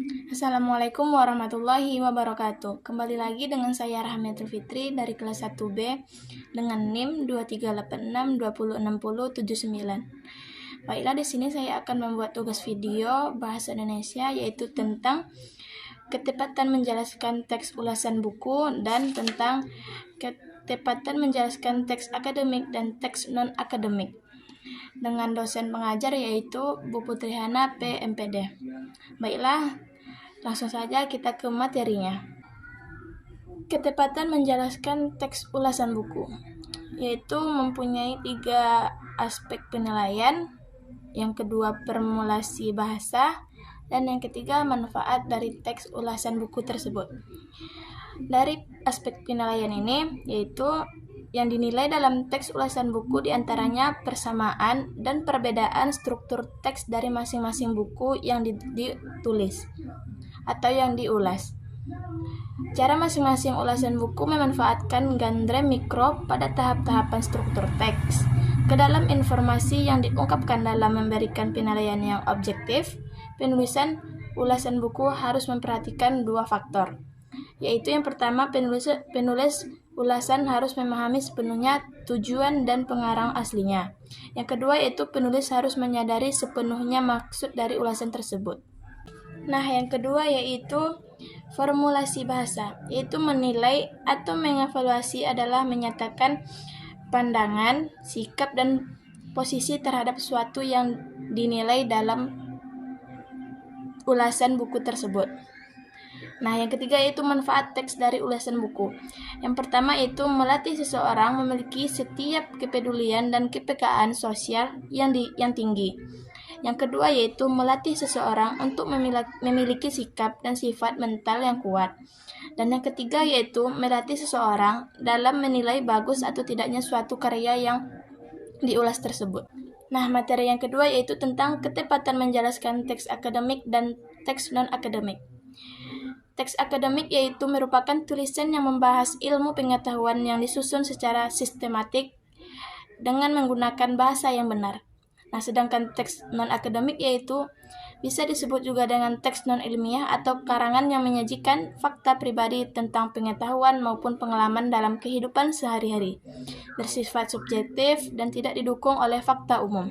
Assalamualaikum warahmatullahi wabarakatuh. Kembali lagi dengan saya Rahmatul Fitri dari kelas 1B dengan NIM 2386206079. Baiklah, di sini saya akan membuat tugas video bahasa Indonesia yaitu tentang ketepatan menjelaskan teks ulasan buku dan tentang ketepatan menjelaskan teks akademik dan teks non-akademik dengan dosen pengajar yaitu Bu Putrihana PMPD. Baiklah, langsung saja kita ke materinya. Ketepatan menjelaskan teks ulasan buku yaitu mempunyai 3 aspek penilaian. Yang kedua, formulasi bahasa, dan yang ketiga, manfaat dari teks ulasan buku tersebut. Dari aspek penilaian ini yaitu yang dinilai dalam teks ulasan buku diantaranya persamaan dan perbedaan struktur teks dari masing-masing buku yang ditulis atau yang diulas. Cara masing-masing ulasan buku memanfaatkan genre mikro pada tahap-tahapan struktur teks. Ke dalam informasi yang diungkapkan dalam memberikan penilaian yang objektif, penulisan ulasan buku harus memperhatikan 2 faktor, yaitu yang pertama, penulis ulasan harus memahami sepenuhnya tujuan dan pengarang aslinya. Yang kedua yaitu penulis harus menyadari sepenuhnya maksud dari ulasan tersebut. Nah, yang kedua yaitu formulasi bahasa, yaitu menilai atau mengevaluasi adalah menyatakan pandangan, sikap, dan posisi terhadap suatu yang dinilai dalam ulasan buku tersebut. Nah, yang ketiga yaitu manfaat teks dari ulasan buku. Yang pertama yaitu melatih seseorang memiliki setiap kepedulian dan kepekaan sosial yang tinggi. Yang kedua yaitu melatih seseorang untuk memiliki sikap dan sifat mental yang kuat. Dan yang ketiga yaitu melatih seseorang dalam menilai bagus atau tidaknya suatu karya yang diulas tersebut. Nah, materi yang kedua yaitu tentang ketepatan menjelaskan teks akademik dan teks non-akademik. Teks akademik yaitu merupakan tulisan yang membahas ilmu pengetahuan yang disusun secara sistematik dengan menggunakan bahasa yang benar. Nah, sedangkan teks non-akademik yaitu bisa disebut juga dengan teks non-ilmiah atau karangan yang menyajikan fakta pribadi tentang pengetahuan maupun pengalaman dalam kehidupan sehari-hari, bersifat subjektif dan tidak didukung oleh fakta umum.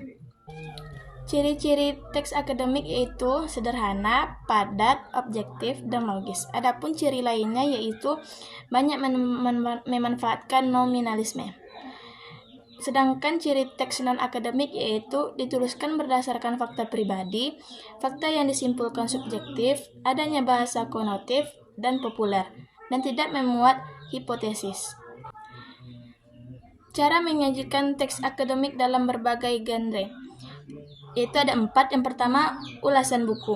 Ciri-ciri teks akademik yaitu sederhana, padat, objektif, dan logis. Adapun ciri lainnya yaitu banyak memanfaatkan nominalisme. Sedangkan ciri teks non-akademik yaitu dituliskan berdasarkan fakta pribadi, fakta yang disimpulkan subjektif, adanya bahasa konotatif dan populer, dan tidak memuat hipotesis. Cara menyajikan teks akademik dalam berbagai genre yaitu ada 4. Yang pertama, ulasan buku.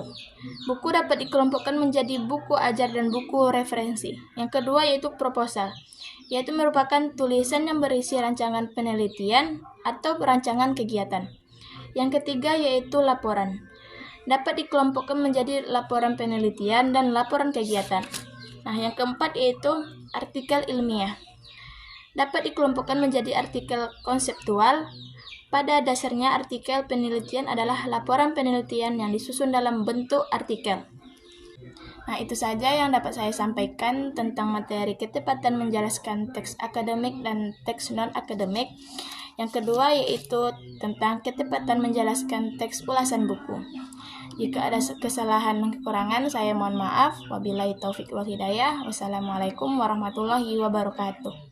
Buku dapat dikelompokkan menjadi buku ajar dan buku referensi. Yang kedua yaitu proposal, yaitu merupakan tulisan yang berisi rancangan penelitian atau rancangan kegiatan. Yang ketiga yaitu laporan. Dapat dikelompokkan menjadi laporan penelitian dan laporan kegiatan. Nah, yang keempat yaitu artikel ilmiah. Dapat dikelompokkan menjadi artikel konseptual. Pada dasarnya, artikel penelitian adalah laporan penelitian yang disusun dalam bentuk artikel. Nah, itu saja yang dapat saya sampaikan tentang materi ketepatan menjelaskan teks akademik dan teks non-akademik. Yang kedua yaitu tentang ketepatan menjelaskan teks ulasan buku. Jika ada kesalahan dan kekurangan, saya mohon maaf. Wabillahi taufik wal hidayah. Wassalamualaikum warahmatullahi wabarakatuh.